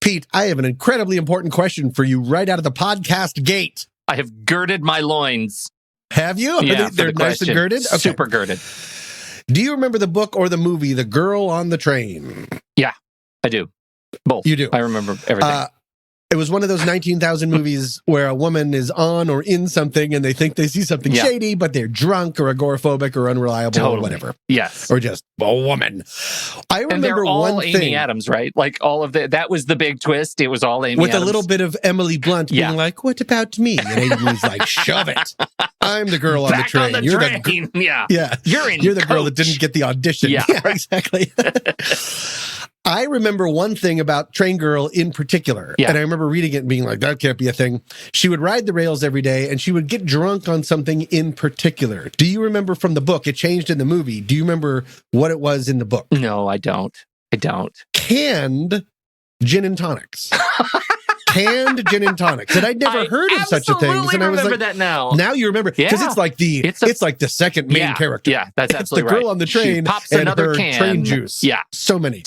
Pete, I have an incredibly important question for you right out of the podcast gate. I have girded my loins. Have you? Yeah, They're nice and girded? Okay. Super girded. Do you remember the book or the movie, The Girl on the Train? Yeah, I do. Both. You do? I remember everything. It was one of those 19,000 movies where a woman is on or in something and they think they see something shady, but they're drunk or agoraphobic or unreliable or whatever. Yes. Or just a woman. I remember and they're all one Amy thing. Adams, right? Like all of that was the big twist. It was all Amy with Adams. a little bit of Emily Blunt being like, what about me? And Amy was like, shove it. I'm the girl on Back the train. On the You're train. Yeah. You're the girl that didn't get the audition. Yeah, exactly. I remember one thing about Train Girl in particular, and I remember reading it and being like, that can't be a thing. She would ride the rails every day, and she would get drunk on something in particular. Do you remember from the book? It changed in the movie. Do you remember what it was in the book? No, I don't. Canned gin and tonics. Canned gin and tonics. And I'd never heard of such a thing. And I was like, that now. Now you remember. Because it's like it's like the second main character. Yeah, that's absolutely right. It's the girl on the train she pops and another her can. Train juice. Yeah. So many.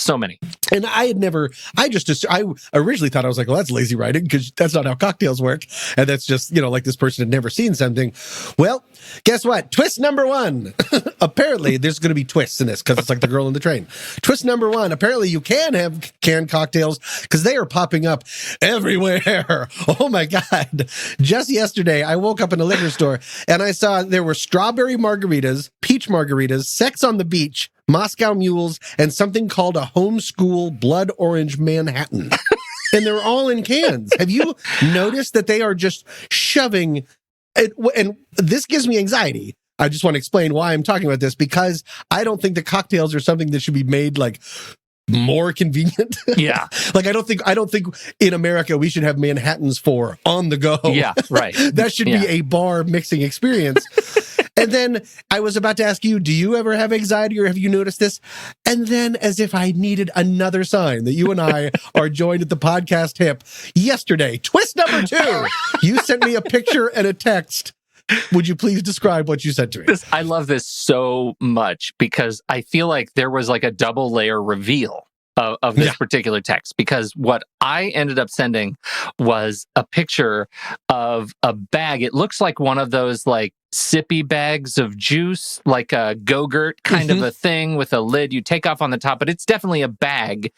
And I originally thought, I was like, well, that's lazy writing because that's not how cocktails work. And that's just, like this person had never seen something. Well, guess what? Twist number one. Apparently, there's going to be twists in this because it's like the girl on the train. Twist number one. Apparently, you can have canned cocktails because they are popping up everywhere. Oh my God. Just yesterday, I woke up in a liquor store and I saw there were strawberry margaritas, peach margaritas, sex on the beach, Moscow mules, and something called a homeschool blood orange Manhattan. And they're all in cans. Have you noticed that they are just shoving it? And this gives me anxiety. I just want to explain why I'm talking about this, because I don't think the cocktails are something that should be made like more convenient. Yeah. Like I don't think in America we should have Manhattans for on the go. Yeah, right. That should be a bar mixing experience. And then I was about to ask you, do you ever have anxiety or have you noticed this? And then, as if I needed another sign that you and I are joined at the podcast hip, yesterday, twist number 2, you sent me a picture and a text. Would you please describe what you said to me? I love this so much because I feel like there was like a double layer reveal of this particular text, because what I ended up sending was a picture of a bag. It looks like one of those like sippy bags of juice, like a Go-Gurt kind of a thing with a lid you take off on the top, but it's definitely a bag,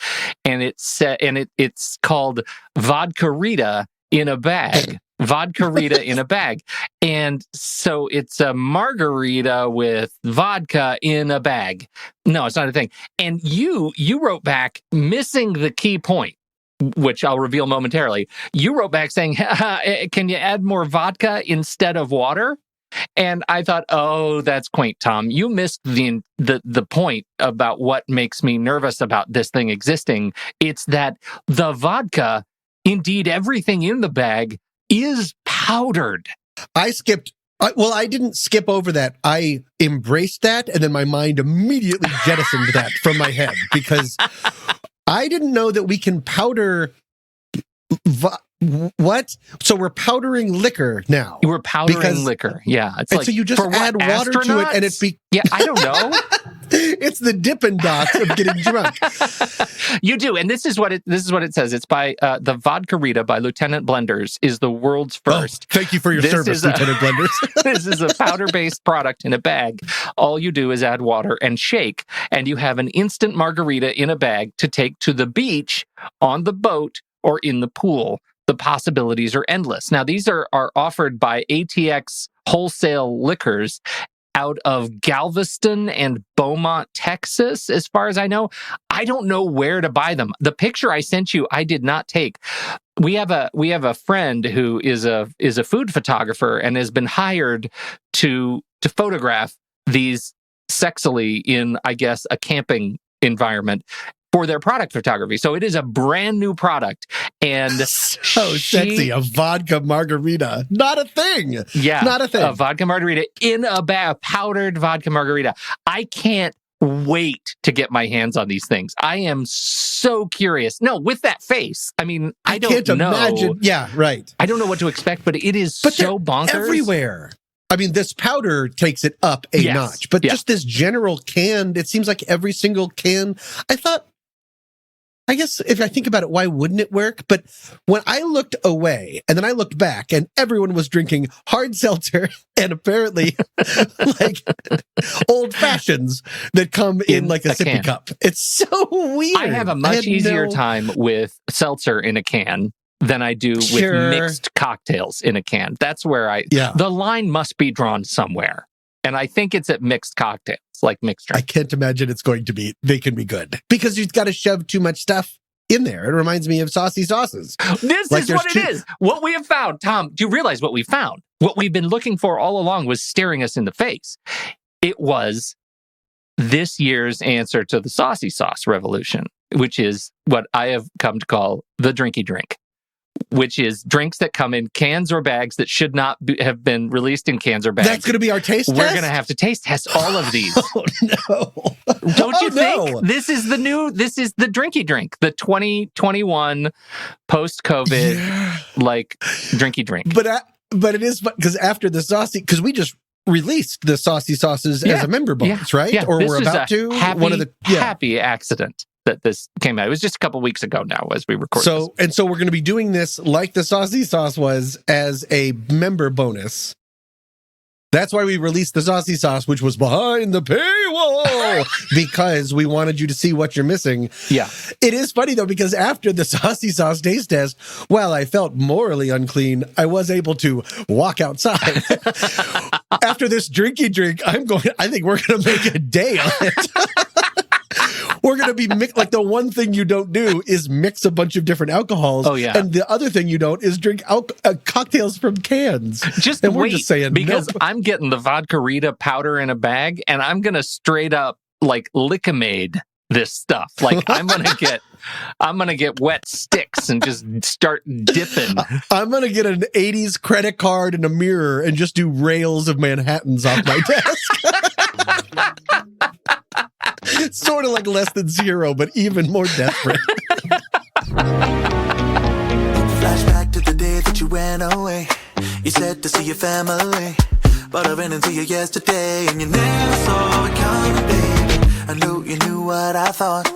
and it's called Vodka Rita in a bag. Vodka Rita in a bag. And so it's a margarita with vodka in a bag. No, it's not a thing. And you wrote back missing the key point, which I'll reveal momentarily. You wrote back saying, can you add more vodka instead of water? And I thought, oh, that's quaint, Tom. You missed the point about what makes me nervous about this thing existing. It's that the vodka, indeed everything in the bag, is powdered. I didn't skip over that. I embraced that, and then my mind immediately jettisoned that from my head, because I didn't know that we can powder... What? So we're powdering liquor now. We're powdering liquor. Yeah. It's like, so you just add water to it and yeah, I don't know. It's the Dippin' Dots of getting drunk. You do. And this is what it says. It's by the Vodka Rita by Lieutenant Blenders is the world's first. Oh, thank you for your service, Lieutenant Blenders. This is a powder-based product in a bag. All you do is add water and shake, and you have an instant margarita in a bag to take to the beach, on the boat, or in the pool. The possibilities are endless. Now, these are offered by ATX Wholesale Liquors out of Galveston and Beaumont, Texas, as far as I know. I don't know where to buy them. The picture I sent you, I did not take. We have a friend who is a food photographer and has been hired to photograph these sexily in, I guess, a camping environment for their product photography. So it is a brand new product. And so sexy, a vodka margarita. Not a thing. Yeah. Not a thing. A vodka margarita in a bag, powdered vodka margarita. I can't wait to get my hands on these things. I am so curious. No, with that face. I mean, I don't know. Imagine. Yeah, right. I don't know what to expect, but it is so bonkers. Everywhere. I mean, this powder takes it up a notch, but just this general canned, it seems like every single can. I thought I guess if I think about it, why wouldn't it work? But when I looked away and then I looked back and everyone was drinking hard seltzer and apparently like old fashions that come in like a sippy can. cup. It's so weird. I have a much easier time with seltzer in a can than I do with mixed cocktails in a can. That's where the line must be drawn somewhere. And I think it's at mixed cocktails, like mixed drinks. I can't imagine it's going to be, they can be good. Because you've got to shove too much stuff in there. It reminds me of Saucy-Sauces. This is what it is. What we have found, Tom, do you realize what we found? What we've been looking for all along was staring us in the face. It was this year's answer to the Saucy-Sauce revolution, which is what I have come to call the drinky drink. Which is drinks that come in cans or bags that should not have been released in cans or bags. That's going to be our taste test? We're going to have to taste test all of these. Oh, no. Don't you think? This is the drinky drink, the 2021 post-COVID, like, drinky drink. But it is, because after the Saucy, because we just released the Saucy-Sauces as a member bonus, right? Yeah. Or we're about to. Happy accident that this came out. It was just a couple weeks ago now as we recorded this. So we're going to be doing this like the Saucy-Sauce was as a member bonus. That's why we released the Saucy-Sauce, which was behind the paywall, because we wanted you to see what you're missing. Yeah. It is funny, though, because after the Saucy-Sauce taste test, while I felt morally unclean, I was able to walk outside. After this drinky drink, I think we're going to make a day on it. We're going to be like the one thing you don't do is mix a bunch of different alcohols. Oh, yeah. And the other thing you don't is drink cocktails from cans. We're just saying, because nope. I'm getting the vodka Rita powder in a bag and I'm going to straight up like Liceville this stuff. Like I'm going to get wet sticks and just start dipping. I'm going to get an 80s credit card and a mirror and just do rails of Manhattans off my desk. Sort of like Less Than Zero, but even more desperate. Flashback to the day that you went away. You said to see your family, but I ran into you yesterday, and you never saw it coming, baby. I knew you knew what I thought.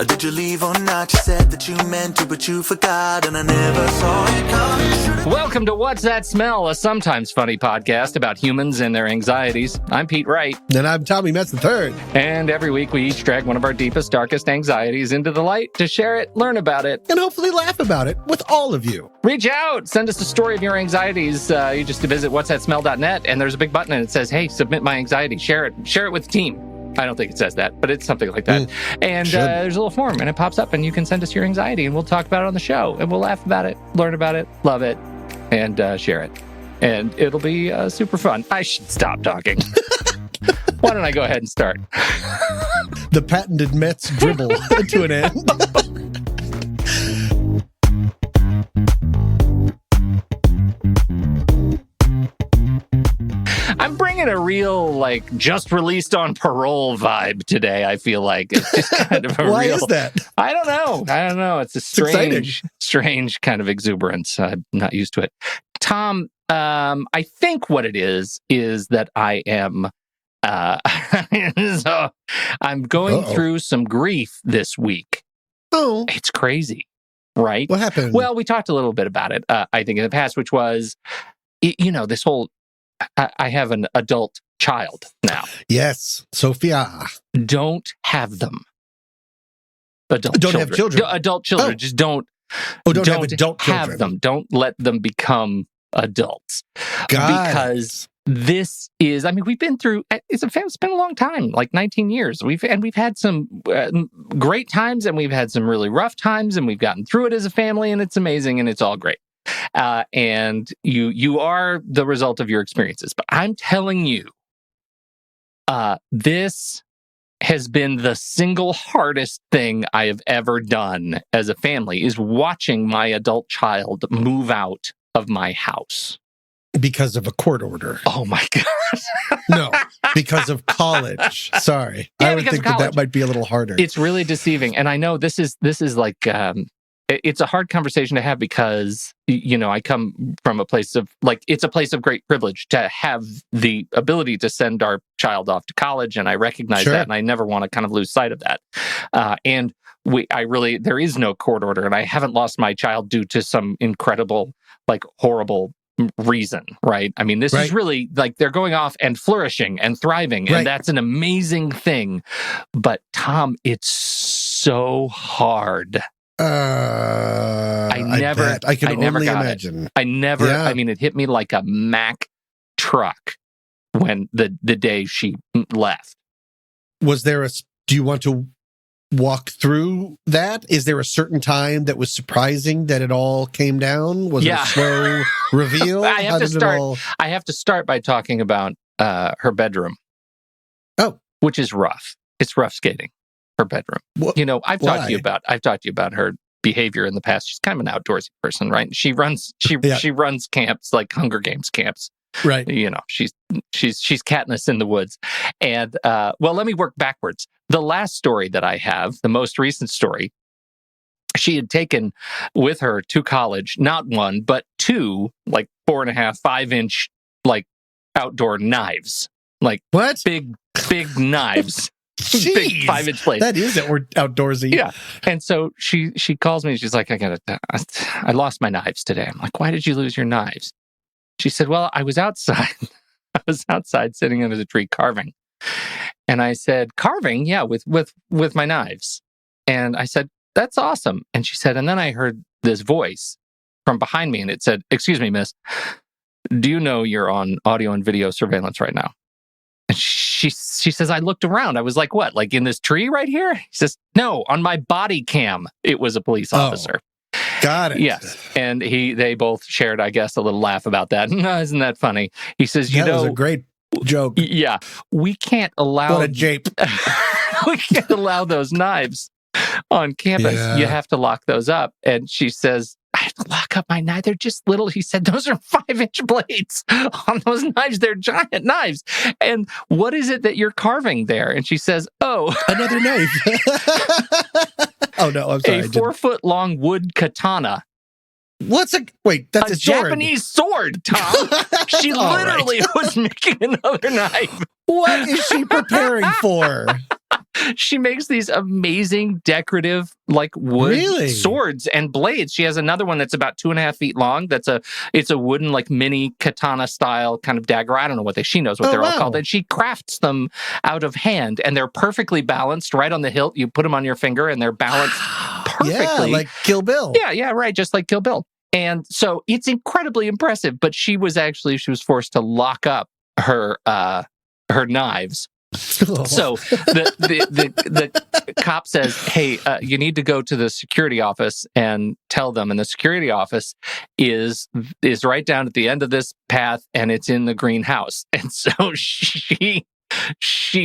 Did you leave or not? You said that you meant to, but you forgot, and I never saw it coming. Welcome to What's That Smell, a sometimes funny podcast about humans and their anxieties. I'm Pete Wright. And I'm Tommy Metz III. And every week we each drag one of our deepest, darkest anxieties into the light to share it, learn about it, and hopefully laugh about it with all of you. Reach out. Send us a story of your anxieties. You just visit whatsthatsmell.net, and there's a big button and it says, hey, submit my anxiety. Share it with the team. I don't think it says that, but it's something like that. And there's a little form, and it pops up, and you can send us your anxiety, and we'll talk about it on the show, and we'll laugh about it, learn about it, love it, and share it. And it'll be super fun. I should stop talking. Why don't I go ahead and start? The patented Mets dribble to an end. I'm bringing a real, like, just released on parole vibe today, I feel like. It's just kind of a Why is that? I don't know. It's a strange kind of exuberance. I'm not used to it. Tom, I think what it is that I am, so I'm going through some grief this week. Oh. It's crazy, right? What happened? Well, we talked a little bit about it, I think, in the past, which was, this whole, I have an adult child now. Yes, Sophia. Don't have them. Adult children. Oh. Just don't. Oh, don't have adult have children. them. Don't let them become adults. Because this is. I mean, we've been through. It's been a long time, like 19 years. We've had some great times, and we've had some really rough times, and we've gotten through it as a family, and it's amazing, and it's all great. And you are the result of your experiences. But I'm telling you, this has been the single hardest thing I have ever done as a family, is watching my adult child move out of my house. Because of a court order. Oh my God. No, because of college. Sorry. Yeah, I would think that might be a little harder. It's really deceiving. And I know this is like, it's a hard conversation to have because, I come from a place of, like, it's a place of great privilege to have the ability to send our child off to college. And I recognize that. And I never want to kind of lose sight of that. And there is no court order, and I haven't lost my child due to some incredible, like, horrible reason, right? I mean, this is really like they're going off and flourishing and thriving, and that's an amazing thing. But Tom, it's so hard. I never only got imagine. It. I never. Yeah. I mean, it hit me like a Mack truck when the day she left. Was there do you want to walk through that? Is there a certain time that was surprising that it all came down? Was it a slow reveal? I have to start by talking about her bedroom. Oh, which is rough. It's rough skating. Her bedroom. I've talked to you about her behavior in the past. She's kind of an outdoorsy person, right? She runs camps, like Hunger Games camps. Right. She's Katniss in the woods. And let me work backwards. The last story that I have, the most recent story, she had taken with her to college, not one, but two, like 4.5, 5-inch, like outdoor knives. Like what? Big knives. Jeez, big 5-inch blades. That is outdoorsy. Yeah. And so she calls me. She's like, I lost my knives today. I'm like, why did you lose your knives? She said, well, I was outside. I was outside sitting under the tree carving. And I said, carving? Yeah, with my knives. And I said, that's awesome. And she said, and then I heard this voice from behind me, and it said, excuse me, miss, do you know you're on audio and video surveillance right now? And she says, I looked around. I was like, what? Like in this tree right here? He says, no, on my body cam. It was a police officer. Got it. Yes. And they both shared, I guess, a little laugh about that. Isn't that funny? He says, that was a great joke. Yeah. We can't allow... What a jape. We can't allow those knives on campus. Yeah. You have to lock those up. And she says, I have to lock up my knife. They're just little. He said, those are 5-inch blades on those knives. They're giant knives. And what is it that you're carving there? And she says, oh. Another knife. Oh, no, I'm sorry. A 4-foot-long wood katana. That's a sword. Japanese sword, Tom. She literally was making another knife. What is she preparing for? She makes these amazing decorative, like, wood swords and blades. She has another one that's about 2.5 feet long. It's a wooden, like, mini katana style kind of dagger. I don't know she knows what they're all called. And she crafts them out of hand, and they're perfectly balanced right on the hilt. You put them on your finger, and they're balanced perfectly. Yeah, like Kill Bill. Yeah, right. Just like Kill Bill. And so it's incredibly impressive. But she was forced to lock up her knives. So the cop says, hey, you need to go to the security office and tell them. And the security office is right down at the end of this path, and it's in the greenhouse. And so she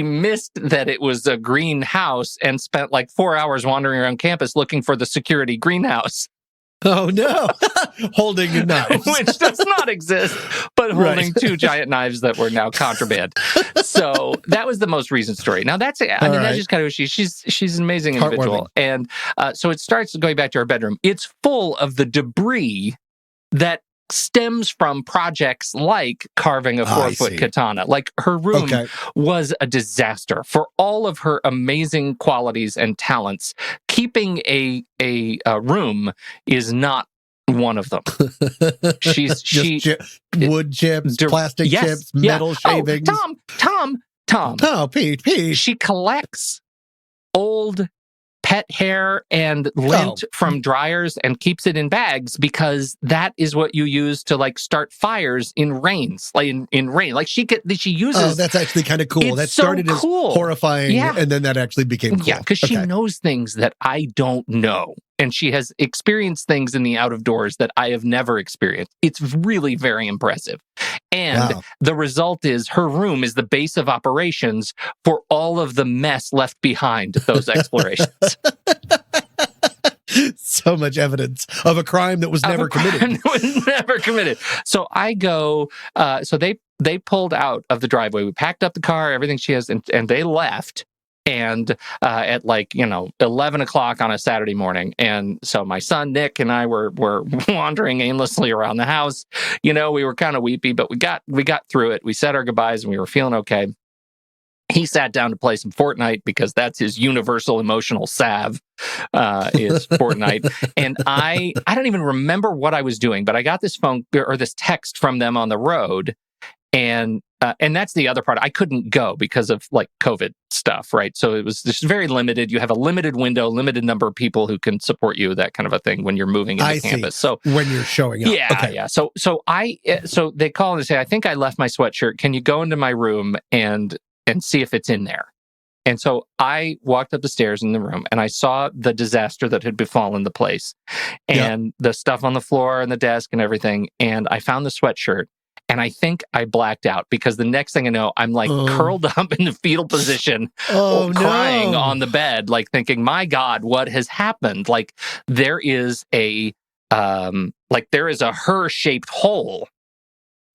missed that it was a greenhouse and spent like 4 hours wandering around campus looking for the security greenhouse. Oh, no. Holding knives. Which does not exist, but holding two giant knives that were now contraband. So that was the most recent story. Now, that's just kind of she's an amazing individual. And so it starts going back to her bedroom. It's full of the debris that stems from projects like carving a 4-foot katana. Like, her room was a disaster. For all of her amazing qualities and talents, keeping a room is not one of them. Wood chips, plastic chips, metal shavings. Tom. Oh, Pete. She collects old pet hair and lint from dryers and keeps it in bags because that is what you use to, like, start fires in rains, like in rain. Like, she uses. Oh, that's actually kind of cool. That started as horrifying, and then that actually became cool. Yeah, because she knows things that I don't know. And she has experienced things in the out of doors that I have never experienced. It's really very impressive. And the result is her room is the base of operations for all of the mess left behind those explorations. So much evidence of a crime that was never committed. So I go, so they pulled out of the driveway. We packed up the car, everything she has, and they left. And at 11 o'clock on a Saturday morning. And so my son, Nick, and I were wandering aimlessly around the house. We were kind of weepy, but we got through it. We said our goodbyes and we were feeling okay. he sat down to play some Fortnite because that's his universal emotional salve, is Fortnite. And I don't even remember what I was doing, but I got this phone or this text from them on the road. And that's the other part. I couldn't go because of like COVID stuff, right? So it was just very limited. You have a limited window, limited number of people who can support you, that kind of a thing when you're moving into campus. So when you're showing up, yeah. So they call and say, I think I left my sweatshirt. Can you go into my room and see if it's in there? And so I walked up the stairs in the room and I saw the disaster that had befallen the place and the stuff on the floor and the desk and everything. And I found the sweatshirt. And I think I blacked out because the next thing I know, I'm like curled up in the fetal position, crying on the bed, like thinking, my God, what has happened? Like there is a her-shaped hole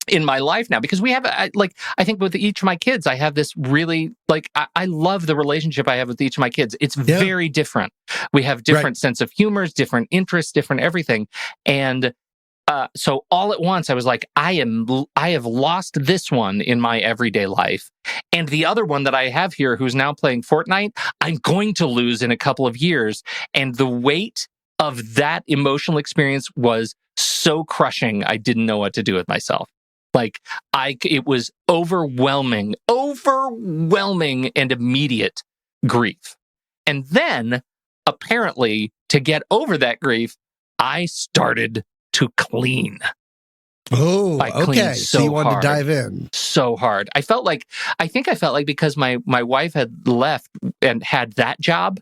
in my life now, because we have, I think with each of my kids, I have this really, I love the relationship I have with each of my kids. It's very different. We have different sense of humors, different interests, different everything. And so all at once, I was like, I have lost this one in my everyday life. And the other one that I have here, who's now playing Fortnite, I'm going to lose in a couple of years. And the weight of that emotional experience was so crushing, I didn't know what to do with myself. It was overwhelming and immediate grief. And then, apparently, to get over that grief, I started to clean. Oh, okay. So you wanted to dive in so hard. I think I felt like because my wife had left and had that job,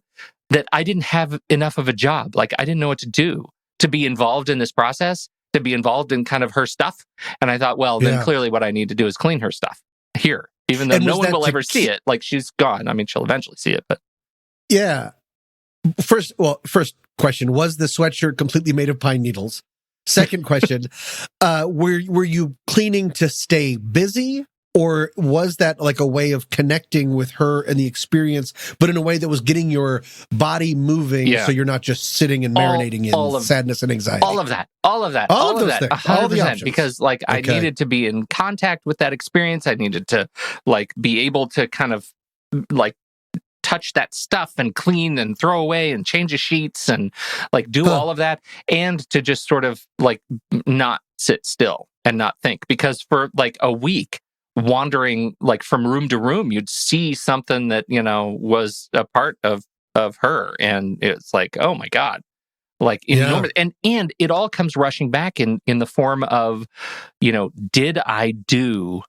that I didn't have enough of a job. Like I didn't know what to do to be involved in this process, to be involved in kind of her stuff. And I thought, well, then clearly what I need to do is clean her stuff here, even though no one will ever see it. Like she's gone. I mean, she'll eventually see it, but yeah. First question: was the sweatshirt completely made of pine needles? Second question, were you cleaning to stay busy, or was that like a way of connecting with her and the experience, but in a way that was getting your body moving so you're not just sitting and marinating in sadness and anxiety? All of that. 100%. Because I needed to be in contact with that experience. I needed to be able to kind of touch that stuff and clean and throw away and change the sheets and do all of that, and to just sort of not sit still and not think, because for a week wandering from room to room, you'd see something that was a part of her, and it's oh my God, enormous. And it all comes rushing back in the form of did I do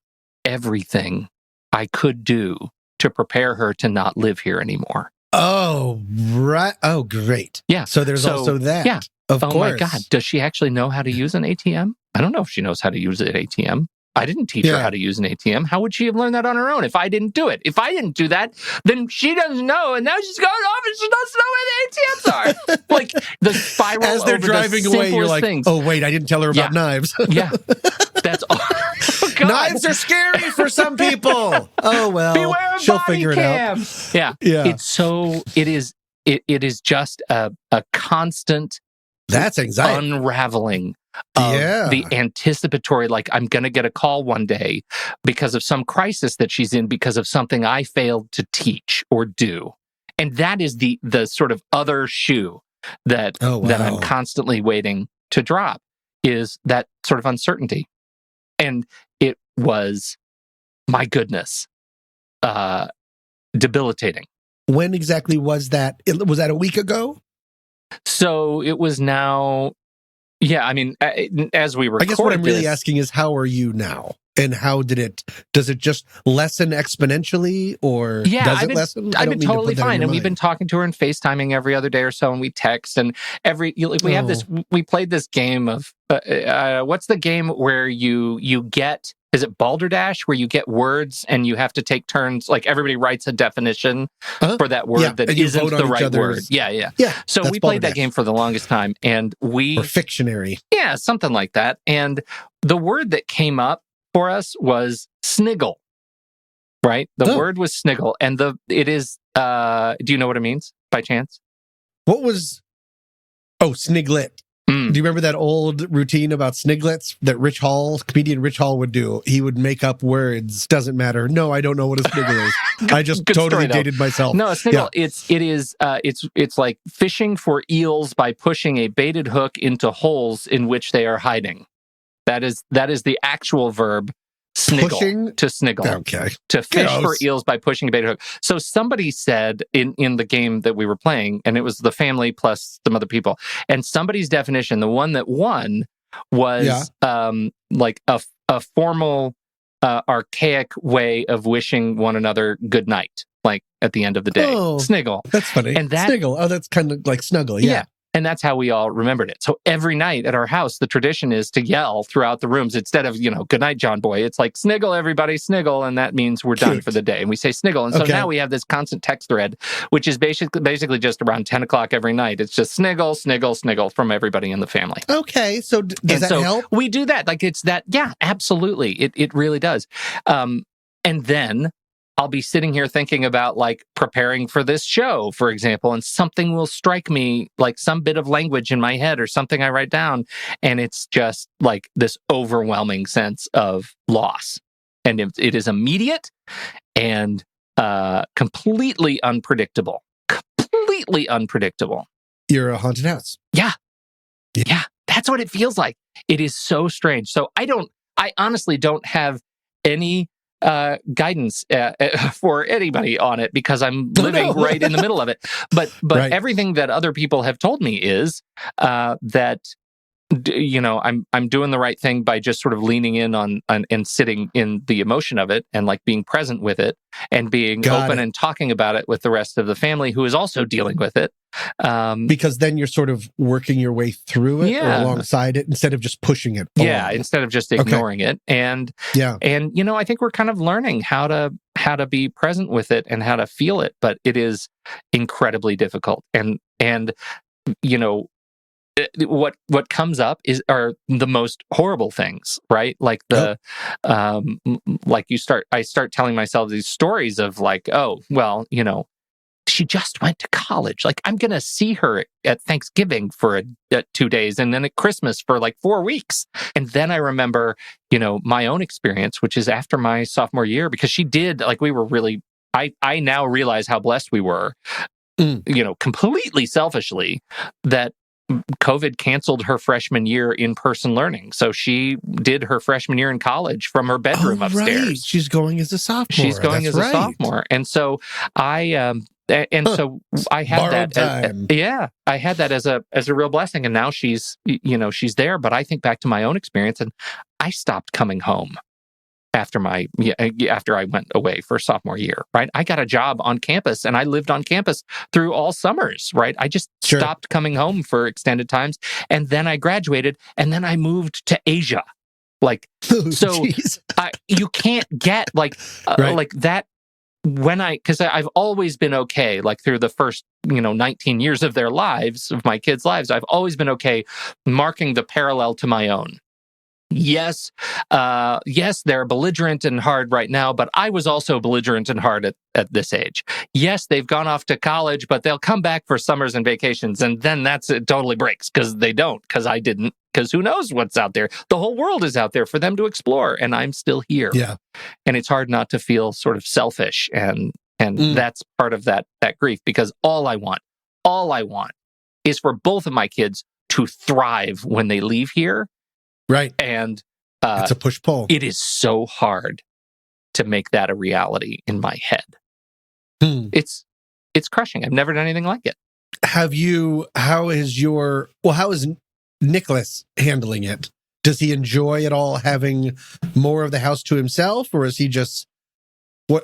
everything I could do to prepare her to not live here anymore? Oh, right. Oh, great. Yeah. So there's also that. Yeah. Of course. My God. Does she actually know how to use an ATM? I don't know if she knows how to use an ATM. I didn't teach her how to use an ATM. How would she have learned that on her own if I didn't do it? If I didn't do that, then she doesn't know, and now she's going off and she doesn't know where the ATMs are. The spiral as they're over driving the away, you're like, things. oh wait, I didn't tell her about knives. Yeah. That's all. Oh, knives are scary for some people. Oh well, beware of she'll body figure cam. it out. Yeah. It is just a constant that's anxiety unraveling of the anticipatory, I'm going to get a call one day because of some crisis that she's in because of something I failed to teach or do. And that is the sort of other shoe that I'm constantly waiting to drop, is that sort of uncertainty. And it was, my goodness, debilitating. When exactly was that? Was that a week ago? So it was now, I mean, as we recorded, I guess what I'm really asking is, how are you now? And how does it just lessen exponentially, or does it lessen? I've been totally fine. And we've been talking to her and FaceTiming every other day or so, and we text, and we have this, we played this game of, what's the game where you get, is it Balderdash, where you get words and you have to take turns, everybody writes a definition for that word that isn't the right word. Yeah. So we played that game for the longest time, and or Fictionary. Yeah, something like that. And the word that came up for us was sniggle, right? The word was sniggle, and it is, do you know what it means by chance? What was, sniglet. Do you remember that old routine about sniglets that comedian Rich Hall would do? He would make up words. Doesn't matter. No, I don't know what a sniggle is. I just totally dated myself. No, a sniggle. Yeah. It's like fishing for eels by pushing a baited hook into holes in which they are hiding. That is the actual verb. Sniggle, to sniggle. Okay. To fish for eels by pushing a bait hook. So somebody said in the game that we were playing, and it was the family plus some other people, and somebody's definition, the one that won, was like a formal, archaic way of wishing one another good night, like at the end of the day. Sniggle. That's funny. And that, sniggle. Oh, that's kind of like snuggle. Yeah. And that's how we all remembered it. So every night at our house, the tradition is to yell throughout the rooms instead of, good night, John Boy. It's like, sniggle, everybody, sniggle. And that means we're done for the day. And we say sniggle. And so now we have this constant text thread, which is basically just around 10 o'clock every night. It's just sniggle, sniggle, sniggle from everybody in the family. Okay. So does that help? We do that. Like it's that. Yeah, absolutely. It really does. And then I'll be sitting here thinking about like preparing for this show, for example, and something will strike me, like some bit of language in my head or something I write down. And it's just like this overwhelming sense of loss. And it is immediate and completely unpredictable. Completely unpredictable. You're a haunted house. Yeah. That's what it feels like. It is so strange. So I honestly don't have any guidance for anybody on it because I'm living right in the middle of it. But everything that other people have told me is that I'm doing the right thing by just sort of leaning in on and sitting in the emotion of it and like being present with it and being open and talking about it with the rest of the family who is also dealing with it. Because then you're sort of working your way through it or alongside it instead of just pushing it forward. Yeah, instead of just ignoring it. And I think we're kind of learning how to be present with it and how to feel it, but it is incredibly difficult. And what comes up are the most horrible things, right? Like I start telling myself these stories of like, oh, well, she just went to college. Like, I'm going to see her at Thanksgiving for 2 days and then at Christmas for like 4 weeks. And then I remember, my own experience, which is after my sophomore year, because she did, like, we were really, I now realize how blessed we were, completely selfishly, that COVID canceled her freshman year in-person learning. So she did her freshman year in college from her bedroom upstairs. Right. She's going as a sophomore. She's going as a sophomore. And so I had that. I had that as a real blessing. And now she's there. But I think back to my own experience, and I stopped coming home after I went away for sophomore year, right? I got a job on campus and I lived on campus through all summers, right? I just stopped coming home for extended times. And then I graduated and then I moved to Asia. Like, you can't get like that because I've always been okay, like through the first, 19 years of their lives, of my kids' lives, I've always been okay marking the parallel to my own. Yes, they're belligerent and hard right now, but I was also belligerent and hard at this age. Yes, they've gone off to college, but they'll come back for summers and vacations, and then it totally breaks because they don't, because I didn't, because who knows what's out there? The whole world is out there for them to explore, and I'm still here. Yeah, and it's hard not to feel sort of selfish, and that's part of that grief, because all I want is for both of my kids to thrive when they leave here. Right. And it's a push-pull. It is so hard to make that a reality in my head. It's crushing. I've never done anything like it. How is Nicholas handling it? Does he enjoy at all having more of the house to himself, or is he just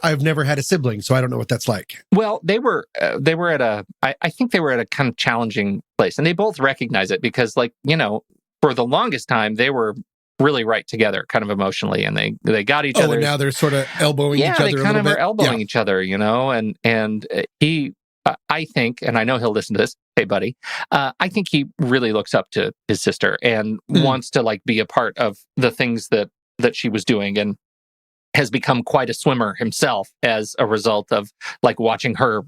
I've never had a sibling, so I don't know what that's like. Well, I think they were at a kind of challenging place, and they both recognize it because, for the longest time, they were really right together, kind of emotionally, and they got each other. And now they're sort of elbowing each other a little bit. Yeah, they kind of are elbowing each other, and he, I think, and I know he'll listen to this, hey, buddy, I think he really looks up to his sister and wants to, be a part of the things that she was doing, and has become quite a swimmer himself as a result of, watching her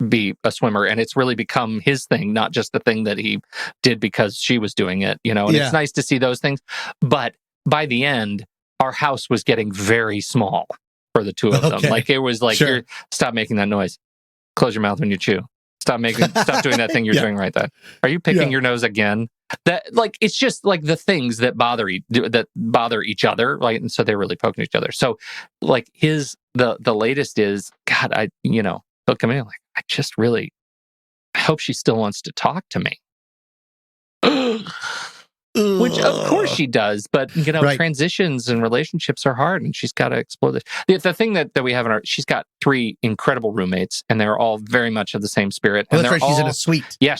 be a swimmer, and it's really become his thing, not just the thing that he did because she was doing it, and it's nice to see those things. But by the end, our house was getting very small for the two of them. Like, it was like, Sure. stop making that noise. Close your mouth when you chew. Stop doing that thing you're doing right there. Are you picking your nose again? That, like, it's just like the things that bother each other, like, and so they're really poking each other. So, like, the latest is, God, he'll come in like, I hope she still wants to talk to me. Which, of course, she does. But, transitions and relationships are hard, and she's got to explore this. The thing that we have she's got 3 incredible roommates, and they're all very much of the same spirit. Well, and that's right. She's in a suite. Yeah,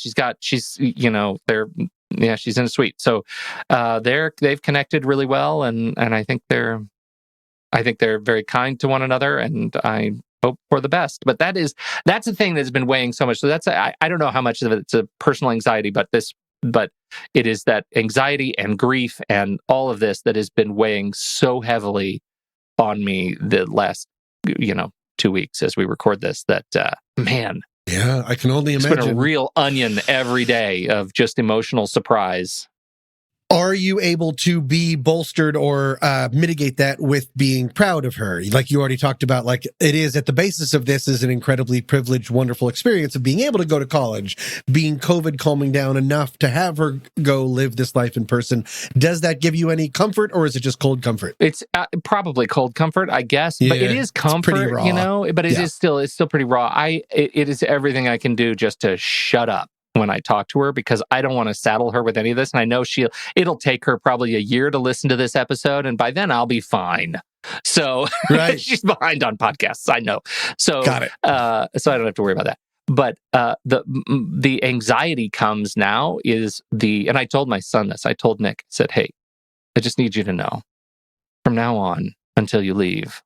she's in a suite. So they've connected really well, and I think they're very kind to one another, and I hope for the best. But that's the thing that's been weighing so much. So I don't know how much of it's a personal anxiety, but it is that anxiety and grief and all of this that has been weighing so heavily on me the last 2 weeks as we record this, that man. Yeah, I can only imagine. It's been a real onion every day of just emotional surprise. Are you able to be bolstered or mitigate that with being proud of her? Like you already talked about, like, it is at the basis of this is an incredibly privileged, wonderful experience of being able to go to college, being COVID calming down enough to have her go live this life in person. Does that give you any comfort, or is it just cold comfort? It's probably cold comfort, I guess, but it is comfort, but it's still pretty raw. It is everything I can do just to shut up when I talk to her, because I don't want to saddle her with any of this. And I know it'll take her probably a year to listen to this episode, and by then I'll be fine. So she's behind on podcasts, I know. So got it. So I don't have to worry about that. But the anxiety comes now and I told my son this. I told Nick, I said, hey, I just need you to know, from now on until you leave,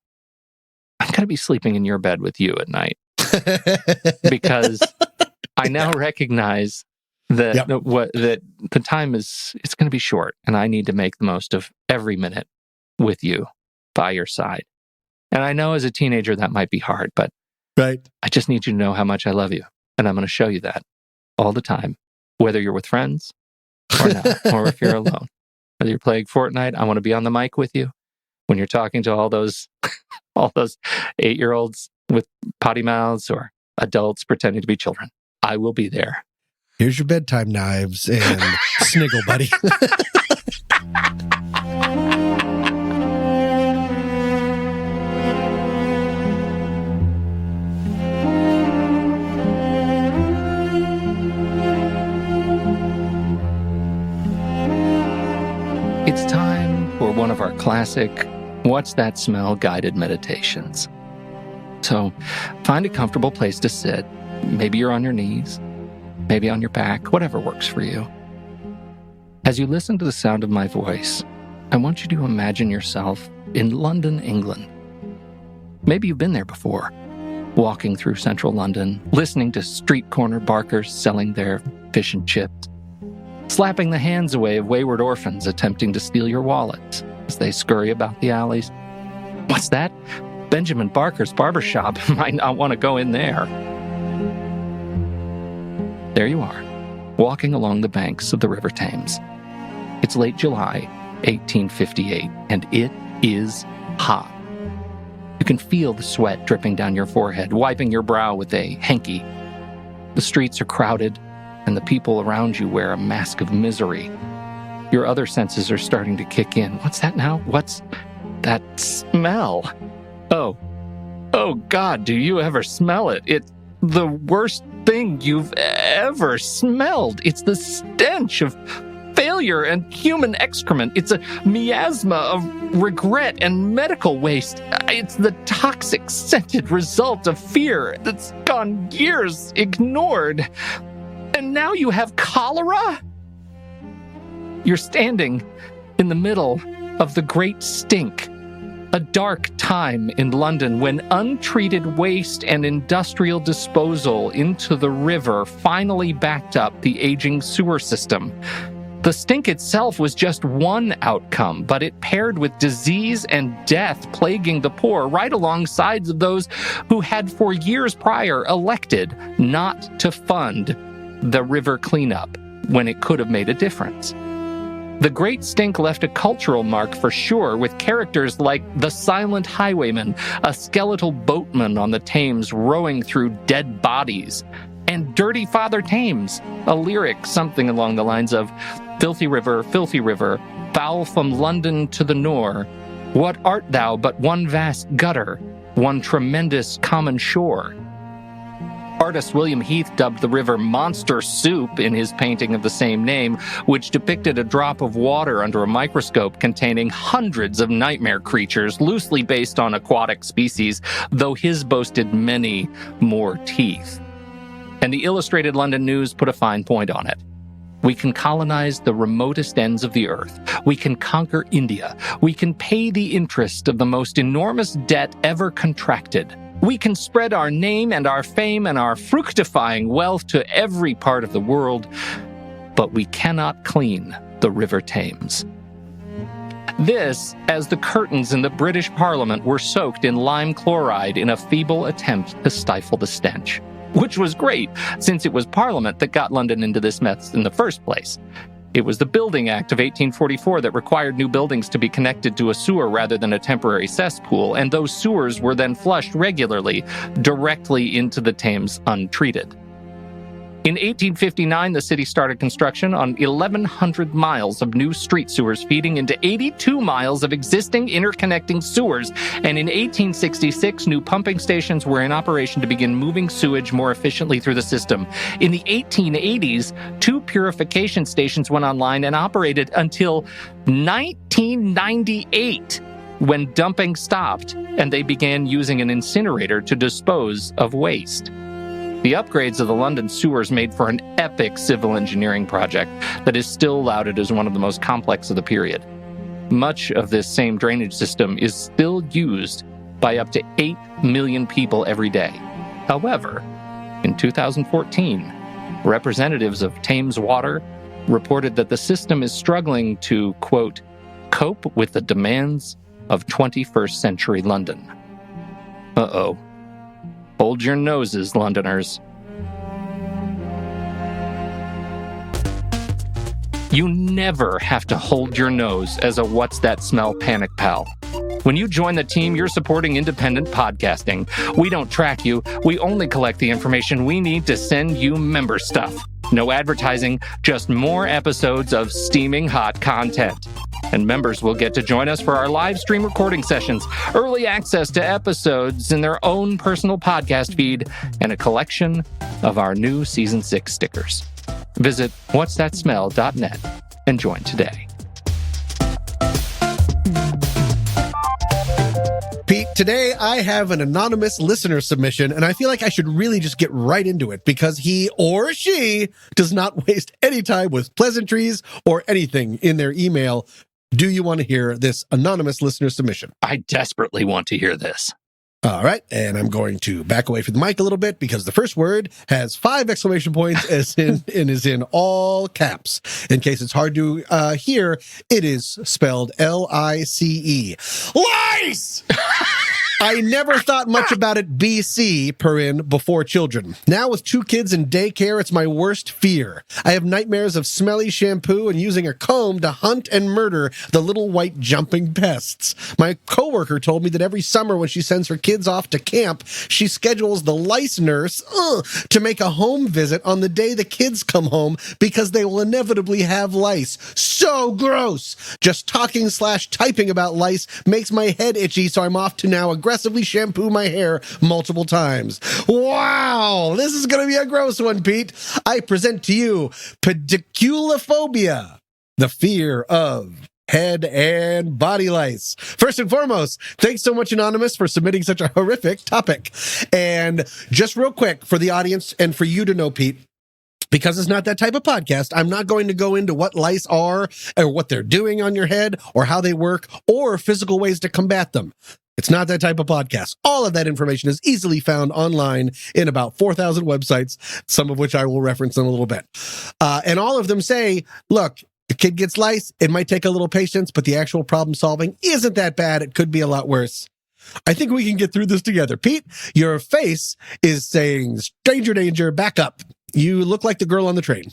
I'm going to be sleeping in your bed with you at night. Because I now recognize that that the time it's going to be short, and I need to make the most of every minute with you by your side. And I know as a teenager that might be hard, but I just need you to know how much I love you, and I'm going to show you that all the time, whether you're with friends or not, or if you're alone. Whether you're playing Fortnite, I want to be on the mic with you. When you're talking to all those 8-year-olds with potty mouths or adults pretending to be children, I will be there. Here's your bedtime knives and sniggle, buddy. It's time for one of our classic What's That Smell guided meditations. So find a comfortable place to sit. Maybe you're on your knees, maybe on your back, whatever works for you. As you listen to the sound of my voice, I want you to imagine yourself in London, England. Maybe you've been there before, walking through central London, listening to street corner barkers selling their fish and chips, slapping the hands away of wayward orphans attempting to steal your wallets as they scurry about the alleys. What's that? Benjamin Barker's barbershop. Might not want to go in there. There you are, walking along the banks of the River Thames. It's late July, 1858, and it is hot. You can feel the sweat dripping down your forehead, wiping your brow with a hanky. The streets are crowded, and the people around you wear a mask of misery. Your other senses are starting to kick in. What's that now? What's that smell? Oh God, do you ever smell it? It's the worst thing you've ever smelled. It's the stench of failure and human excrement. It's a miasma of regret and medical waste. It's the toxic, scented result of fear that's gone years ignored. And now you have cholera? You're standing in the middle of the Great Stink, a dark time in London when untreated waste and industrial disposal into the river finally backed up the aging sewer system. The stink itself was just one outcome, but it paired with disease and death plaguing the poor right alongside of those who had for years prior elected not to fund the river cleanup when it could have made a difference. The Great Stink left a cultural mark for sure, with characters like the Silent Highwayman, a skeletal boatman on the Thames rowing through dead bodies, and Dirty Father Thames, a lyric something along the lines of filthy river, foul from London to the Nore, what art thou but one vast gutter, one tremendous common shore? Artist William Heath dubbed the river Monster Soup in his painting of the same name, which depicted a drop of water under a microscope containing hundreds of nightmare creatures loosely based on aquatic species, though his boasted many more teeth. And the Illustrated London News put a fine point on it. We can colonize the remotest ends of the earth. We can conquer India. We can pay the interest of the most enormous debt ever contracted. We can spread our name and our fame and our fructifying wealth to every part of the world, but we cannot clean the River Thames. This, as the curtains in the British Parliament were soaked in lime chloride in a feeble attempt to stifle the stench. Which was great, since it was Parliament that got London into this mess in the first place. It was the Building Act of 1844 that required new buildings to be connected to a sewer rather than a temporary cesspool, and those sewers were then flushed regularly, directly into the Thames untreated. In 1859, the city started construction on 1,100 miles of new street sewers feeding into 82 miles of existing interconnecting sewers, and in 1866, new pumping stations were in operation to begin moving sewage more efficiently through the system. In the 1880s, 2 purification stations went online and operated until 1998, when dumping stopped and they began using an incinerator to dispose of waste. The upgrades of the London sewers made for an epic civil engineering project that is still lauded as one of the most complex of the period. Much of this same drainage system is still used by up to 8 million people every day. However, in 2014, representatives of Thames Water reported that the system is struggling to, quote, cope with the demands of 21st century London. Uh-oh. Hold your noses, Londoners. You never have to hold your nose as a What's That Smell panic pal. When you join the team, you're supporting independent podcasting. We don't track you. We only collect the information we need to send you member stuff. No advertising, just more episodes of steaming hot content. And members will get to join us for our live stream recording sessions, early access to episodes in their own personal podcast feed, and a collection of our new Season 6 stickers. Visit whatsthatsmell.net and join today. Pete, today I have an anonymous listener submission, and I feel like I should really just get right into it because he or she does not waste any time with pleasantries or anything in their email. Do you want to hear this anonymous listener submission? I desperately want to hear this. All right, and I'm going to back away from the mic a little bit because the first word has 5 exclamation points as in and is in all caps. In case it's hard to hear, it is spelled L-I-C-E. Lice! I never thought much about it BC, before children. Now with 2 kids in daycare, it's my worst fear. I have nightmares of smelly shampoo and using a comb to hunt and murder the little white jumping pests. My coworker told me that every summer when she sends her kids off to camp, she schedules the lice nurse to make a home visit on the day the kids come home because they will inevitably have lice. So gross! Just talking/typing about lice makes my head itchy, so I'm off to now aggressively shampoo my hair multiple times. Wow, this is going to be a gross one, Pete. I present to you pediculophobia, the fear of head and body lice. First and foremost, thanks so much, Anonymous, for submitting such a horrific topic. And just real quick for the audience and for you to know, Pete, because it's not that type of podcast, I'm not going to go into what lice are or what they're doing on your head or how they work or physical ways to combat them. It's not that type of podcast. All of that information is easily found online in about 4,000 websites, some of which I will reference in a little bit. And all of them say, look, A kid gets lice. It might take a little patience, but the actual problem solving isn't that bad. It could be a lot worse. I think we can get through this together. Pete, your face is saying, stranger danger, back up. You look like the girl on the train.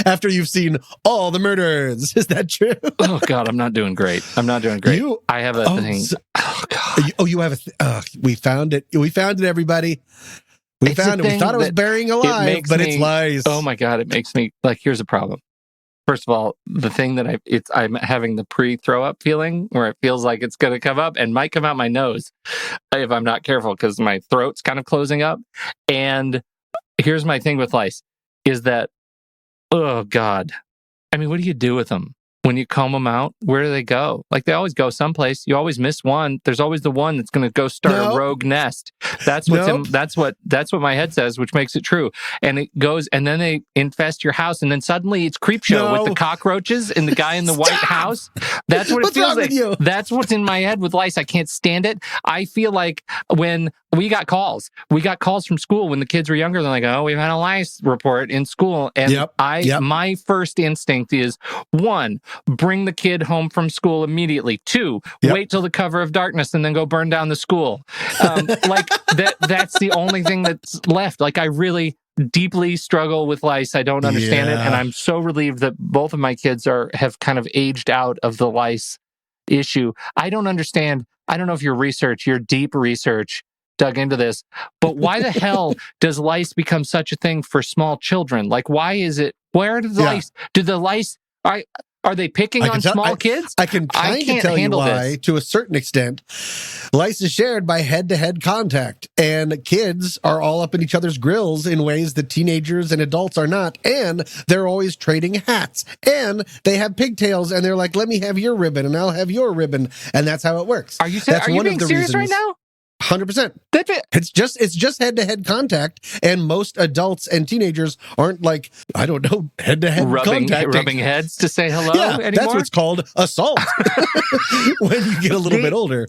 After you've seen all the murders. Is that true? Oh, God, I'm not doing great. I have a thing. You have a we found it. We found it, everybody. We found it. We thought it was burying alive, but it's lice. Oh, my God, it makes me, here's a problem. First of all, the thing that I'm having the pre-throw up feeling where it feels like it's going to come up and might come out my nose if I'm not careful because my throat's kind of closing up. And here's my thing with lice is that, oh God, I mean, what do you do with them? When you comb them out, where do they go? They always go someplace. You always miss one. There's always the one that's going to go start a rogue nest. That's what my head says, which makes it true. And it goes, and then they infest your house, and then suddenly it's Creepshow with the cockroaches and the guy in the White House. That's what it feels like. That's what's in my head with lice. I can't stand it. I feel like when we got calls from school when the kids were younger. They're like, "Oh, we've had a lice report in school," and my first instinct is 1. Bring the kid home from school immediately. 2, wait till the cover of darkness and then go burn down the school. That's the only thing that's left. I really deeply struggle with lice. I don't understand it. And I'm so relieved that both of my kids have kind of aged out of the lice issue. I don't understand. I don't know if your deep research dug into this, but why the hell does lice become such a thing for small children? Why is it, where do the lice, are they picking on small kids? I can kind of tell you why, to a certain extent. Lice is shared by head-to-head contact, and kids are all up in each other's grills in ways that teenagers and adults are not, and they're always trading hats, and they have pigtails, and they're like, let me have your ribbon, and I'll have your ribbon, and that's how it works. Are you being serious right now? 100%. It's just head-to-head contact, and most adults and teenagers aren't head-to-head rubbing heads to say hello anymore. That's what's called assault when you get a little bit older.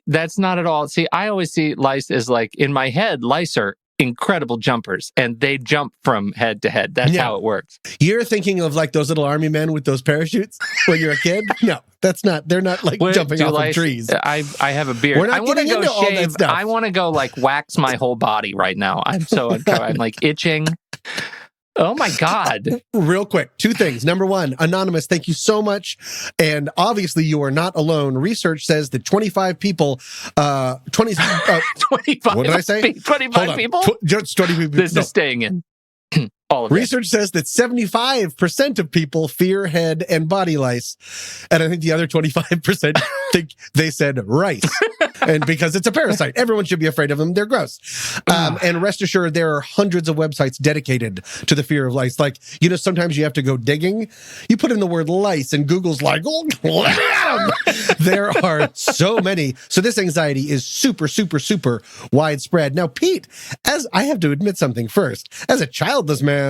That's not at all. See, I always see lice as in my head, lice are incredible jumpers, and they jump from head to head. That's how it works. You're thinking of those little army men with those parachutes when you're a kid? No, that's not. They're not jumping off of trees. I have a beard. I want to go shave. I want to go wax my whole body right now. I'm so I'm itching. Oh my God. Real quick, 2 things. Number 1, Anonymous, thank you so much. And obviously you are not alone. Research says that 25 people, 25, what did I say? 25 people? Just 20 people. This is staying in. All of Research says that 75% of people fear head and body lice. And I think the other 25% think they said rice. And because it's a parasite, everyone should be afraid of them. They're gross. And rest assured, there are hundreds of websites dedicated to the fear of lice. Sometimes you have to go digging. You put in the word lice and Google's like, oh, there are so many. So this anxiety is super, super, super widespread. Now, Pete, as I have to admit something first, as a childless man,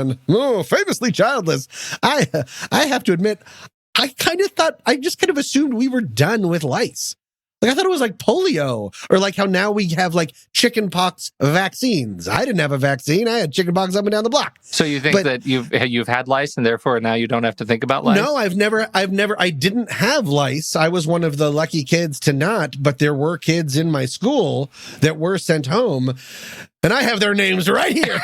famously childless, I have to admit, I just kind of assumed we were done with lice. I thought it was like polio, or how now we have chicken pox vaccines. I didn't have a vaccine. I had chicken pox up and down the block. So you think that you've had lice and therefore now you don't have to think about lice? No, I didn't have lice. I was one of the lucky kids to not, but there were kids in my school that were sent home. And I have their names right here.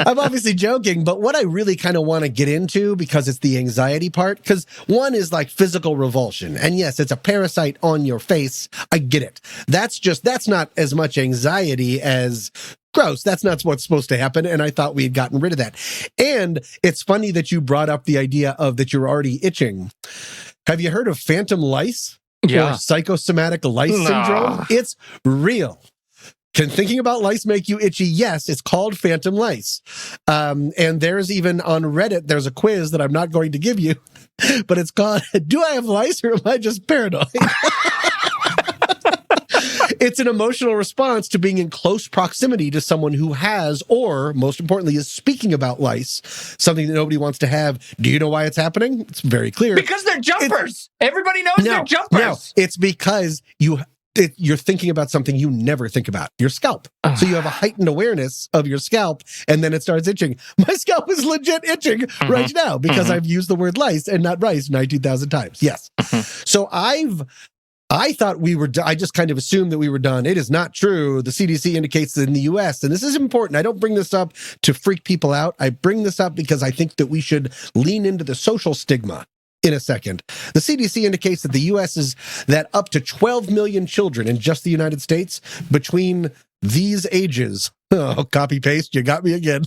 I'm obviously joking, but what I really kind of want to get into, because it's the anxiety part, because one is physical revulsion. And yes, it's a parasite on your face. I get it. That's not as much anxiety as gross. That's not what's supposed to happen. And I thought we had gotten rid of that. And it's funny that you brought up the idea of that you're already itching. Have you heard of phantom lice? Yeah. Or psychosomatic lice syndrome? It's real. Can thinking about lice make you itchy? Yes, it's called phantom lice. And there's even on Reddit, there's a quiz that I'm not going to give you, but it's called, do I have lice or am I just paranoid? It's an emotional response to being in close proximity to someone who has, or most importantly, is speaking about lice, something that nobody wants to have. Do you know why it's happening? It's very clear. Because they're jumpers. Everybody knows they're jumpers. No, it's because you're thinking about something you never think about, your scalp. So you have a heightened awareness of your scalp, and then it starts itching. My scalp is legit itching right now because I've used the word lice and not rice 19,000 times. Yes. So I thought I just kind of assumed that we were done. It is not true. The CDC indicates that in the US, and this is important, I don't bring this up to freak people out. I bring this up because I think that we should lean into the social stigma in a second. The CDC indicates that the US is that up to 12 million children in just the United States between these ages. Oh, copy paste, you got me again.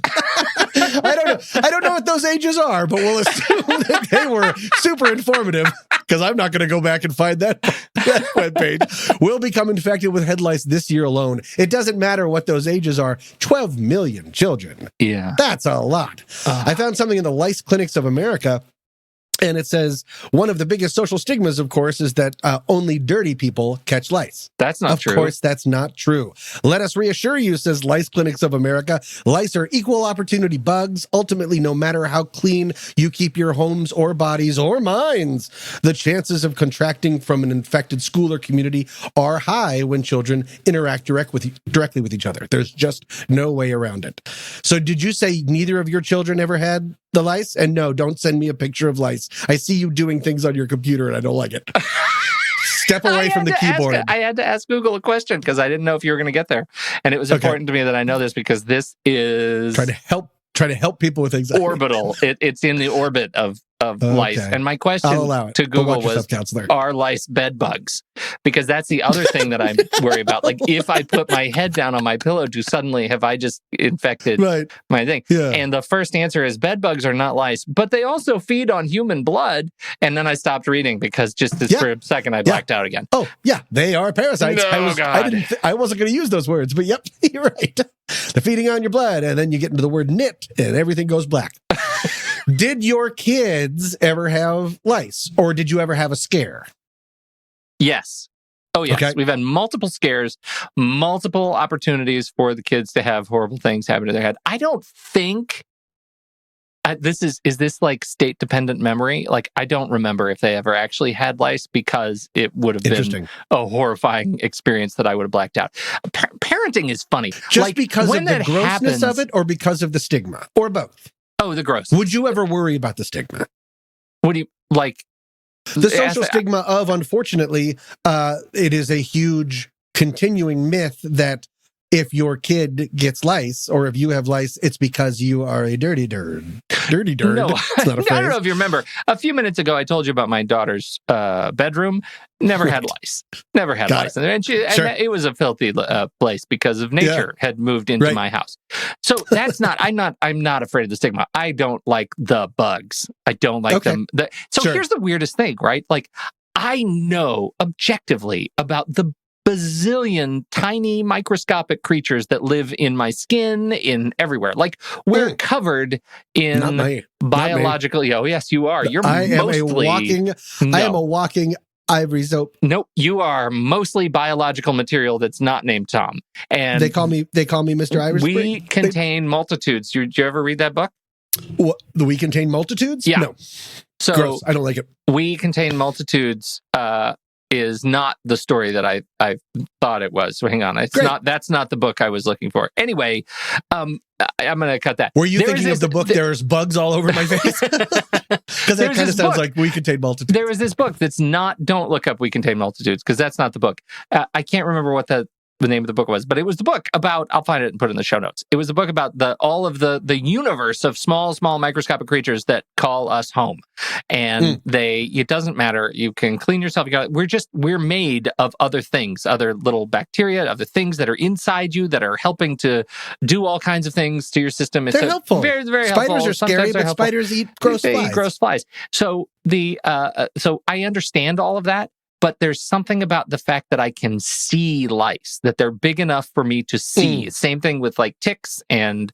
I don't know what those ages are, but we'll assume that they were super informative because I'm not going to go back and find that webpage. Will become infected with head lice this year alone. It doesn't matter what those ages are. 12 million children. Yeah. That's a lot. I found something in the Lice Clinics of America, and it says one of the biggest social stigmas, of course, is that only dirty people catch lice. That's not true. Of course, that's not true. Let us reassure you, says Lice Clinics of America, lice are equal opportunity bugs. Ultimately, no matter how clean you keep your homes or bodies or minds, the chances of contracting from an infected school or community are high when children interact directly with each other. There's just no way around it. So did you say neither of your children ever had the lice? And no, don't send me a picture of lice. I see you doing things on your computer and I don't like it. Step away from the keyboard. I had to ask Google a question because I didn't know if you were going to get there. And it was important to me that I know this because this is... Trying to help people with anxiety. Orbital. It's in the orbit of lice. And my question to Google was, are lice bed bugs? Because that's the other thing that I'm worried about. Like, if I put my head down on my pillow, have I just infected my thing? Yeah. And the first answer is bed bugs are not lice, but they also feed on human blood. And then I stopped reading because for a second I blacked out again. Oh, yeah. They are parasites. I wasn't going to use those words, but yep, you're right. They're feeding on your blood, and then you get into the word nit, and everything goes black. Did your kids ever have lice, or did you ever have a scare? Yes. Oh, yes. Okay. We've had multiple scares, multiple opportunities for the kids to have horrible things happen to their head. I don't think... is this like state-dependent memory? Like, I don't remember if they ever actually had lice because it would have been a horrifying experience that I would have blacked out. Parenting is funny. Just because of the grossness of it or because of the stigma? Or both? Oh, the gross. Would you ever worry about the stigma? What do you, like... The social stigma of, unfortunately, it is a huge continuing myth that if your kid gets lice, or if you have lice, it's because you are a dirty dird. Dirty dird. No, I don't know if you remember. A few minutes ago, I told you about my daughter's bedroom. Never had lice. Never had lice. And it was a filthy place because of nature had moved into my house. So that's not, I'm not afraid of the stigma. I don't like the bugs. I don't like them. Here's the weirdest thing, right? Like, I know objectively about the bazillion tiny microscopic creatures that live in my skin, in everywhere. Like, we're covered in biological... Oh, yes, you are. I am a walking ivory soap. Nope, you are mostly biological material that's not named Tom. And they call me Mr. Irish Spring. We contain multitudes. Did you ever read that book? What, the We Contain Multitudes? Yeah. No. So gross. I don't like it. We Contain Multitudes is not the story that I thought it was. So hang on. That's not the book I was looking for. Anyway, I'm going to cut that. Were you thinking of the book There's Bugs All Over My Face? Because that kind of sounds like We Contain Multitudes. There was this book that's not, don't look up We Contain Multitudes, because that's not the book. I can't remember what the name of the book was, but it was the book about, I'll find it and put it in the show notes. It was a book about all of the universe of small microscopic creatures that call us home. And it doesn't matter. You can clean yourself. We're made of other things, other little bacteria, other things that are inside you that are helping to do all kinds of things to your system. They're helpful. Very, very helpful. Spiders are scary, but spiders eat gross flies. They eat gross flies. So so I understand all of that. But there's something about the fact that I can see lice, that they're big enough for me to see. Same thing with like ticks, and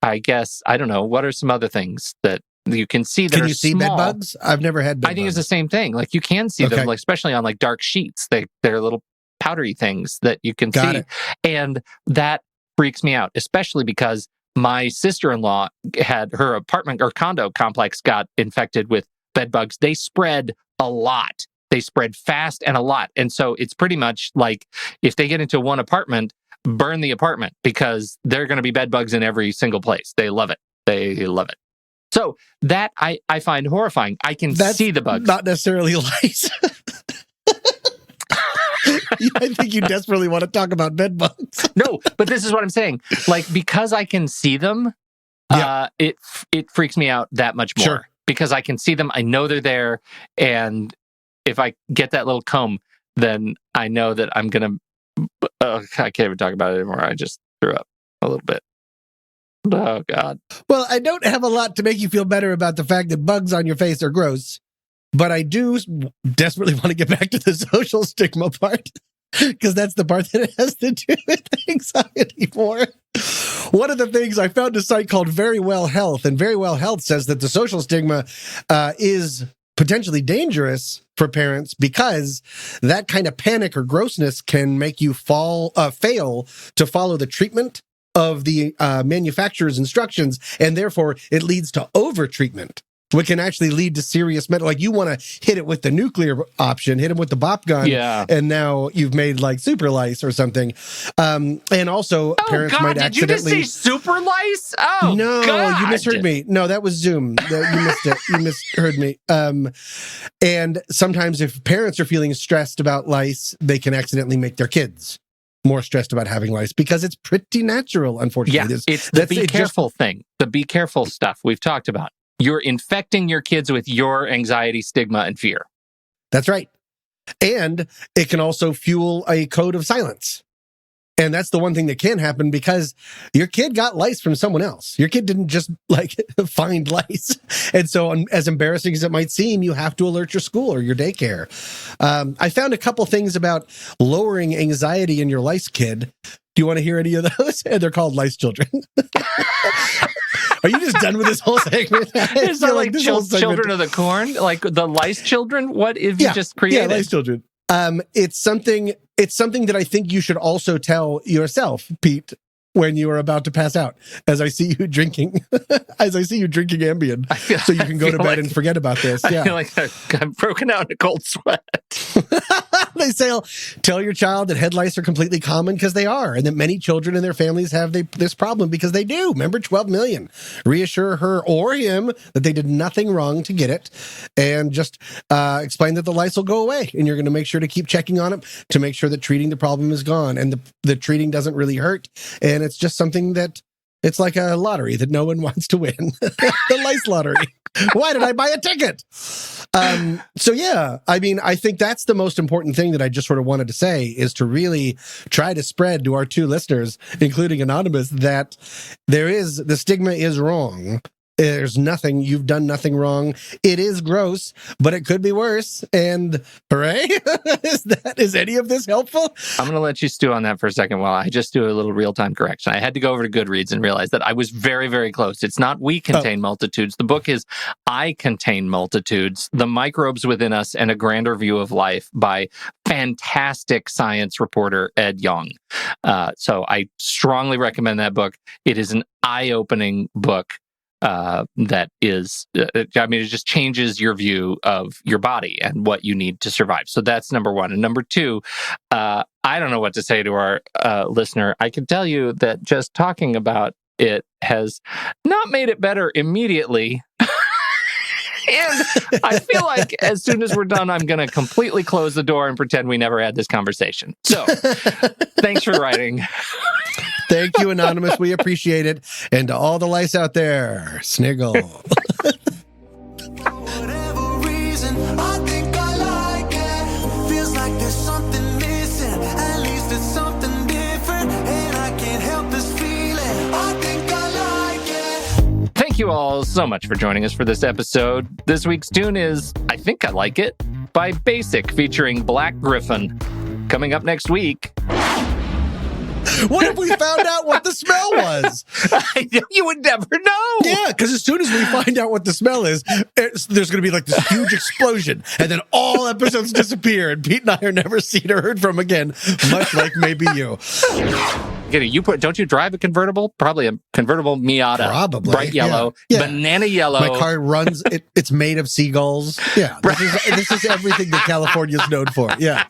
I guess, I don't know, what are some other things that you can see that are small? Can you see bed bugs? I've never had bed bugs. I think it's the same thing. Like, you can see them, like, especially on like dark sheets. They're little powdery things that you can see. And that freaks me out, especially because my sister-in-law had her apartment or condo complex got infected with bed bugs. They spread a lot. they spread fast and a lot. And so it's pretty much like if they get into one apartment, burn the apartment because there are going to be bed bugs in every single place. They love it. They love it. So that I find horrifying. I can see the bugs. Not necessarily lice. I think you desperately want to talk about bed bugs. No, but this is what I'm saying. Like, because I can see them, it freaks me out that much more. Sure. Because I can see them, I know they're there, and if I get that little comb, then I know that I'm gonna. I can't even talk about it anymore. I just threw up a little bit. Oh God. Well, I don't have a lot to make you feel better about the fact that bugs on your face are gross, but I do desperately want to get back to the social stigma part, because that's the part that it has to do with anxiety more. One of the things, I found a site called Very Well Health, and Very Well Health says that the social stigma is potentially dangerous for parents because that kind of panic or grossness can make you fail to follow the treatment of the manufacturer's instructions, and therefore it leads to over-treatment, which can actually lead to serious medical. Like, you want to hit it with the nuclear option, hit him with the bop gun, and now you've made like super lice or something. And also, parents might accidentally. Did you just say super lice? Oh no, God. You misheard me. No, that was Zoom. You missed it. You misheard me. And sometimes, if parents are feeling stressed about lice, they can accidentally make their kids more stressed about having lice, because it's pretty natural, unfortunately. Yeah, it's the be careful thing. The be careful stuff we've talked about. You're infecting your kids with your anxiety, stigma, and fear. That's right. And it can also fuel a code of silence. And that's the one thing that can happen, because your kid got lice from someone else. Your kid didn't just find lice. And so, as embarrassing as it might seem, you have to alert your school or your daycare. I found a couple things about lowering anxiety in your lice kid. Do you want to hear any of those? They're called lice children. Are you just done with this whole segment? Is that like children of the corn? Like the lice children? What if you just created? Yeah, lice children. It's something that I think you should also tell yourself, Pete, when you are about to pass out. As I see you drinking Ambien, so you can go to bed and forget about this. I feel like I'm broken out in a cold sweat. They say, tell your child that head lice are completely common, because they are, and that many children and their families have this problem because they do. Remember, 12 million. Reassure her or him that they did nothing wrong to get it, and just explain that the lice will go away, and you're going to make sure to keep checking on them to make sure that treating the problem is gone, and the treating doesn't really hurt, and it's just something that it's like a lottery that no one wants to win. The lice lottery. Why did I buy a ticket? So yeah, I mean, I think that's the most important thing that I just sort of wanted to say, is to really try to spread to our two listeners, including Anonymous, that the stigma is wrong. You've done nothing wrong. It is gross, but it could be worse. And hooray. Is any of this helpful? I'm going to let you stew on that for a second while I just do a little real-time correction. I had to go over to Goodreads and realize that I was very, very close. It's not We Contain Multitudes. The book is I Contain Multitudes, The Microbes Within Us and a Grander View of Life, by fantastic science reporter Ed Yong. So I strongly recommend that book. It is an eye-opening book. That is, it just changes your view of your body and what you need to survive. So that's number one. And number two, I don't know what to say to our listener. I can tell you that just talking about it has not made it better immediately. And I feel like as soon as we're done, I'm going to completely close the door and pretend we never had this conversation. So thanks for writing. Thank you, Anonymous. We appreciate it. And to all the lice out there, sniggle. Whatever reason, I think I like it. Feels like there's something missing. At least it's something different. And I can't help this feeling. I think I like it. Thank you all so much for joining us for this episode. This week's tune is I Think I Like It by Basic, featuring Black Griffin. Coming up next week. What if we found out what the smell was? You would never know. Yeah, because as soon as we find out what the smell is, there's going to be like this huge explosion, and then all episodes disappear, and Pete and I are never seen or heard from again, much like maybe you. kidding. Don't you drive a convertible? Probably a convertible Miata. Probably. Bright yellow. Yeah. Banana yellow. My car runs, it's made of seagulls. Yeah. This is everything that California's known for. Yeah.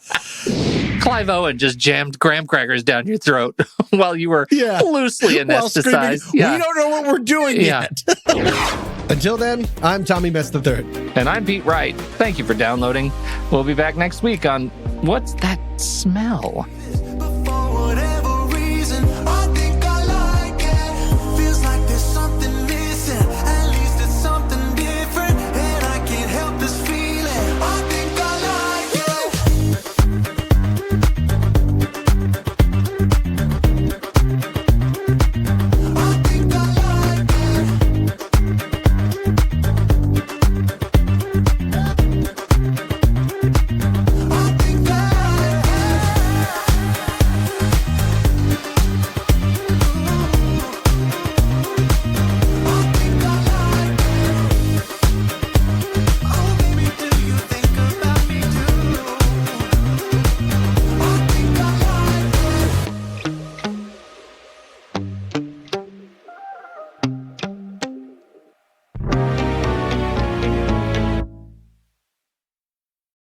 Clive Owen just jammed graham crackers down your throat while you were loosely anesthetized. We don't know what we're doing yet. Until then, I'm Tommy Mess III. And I'm Pete Wright. Thank you for downloading. We'll be back next week on What's That Smell?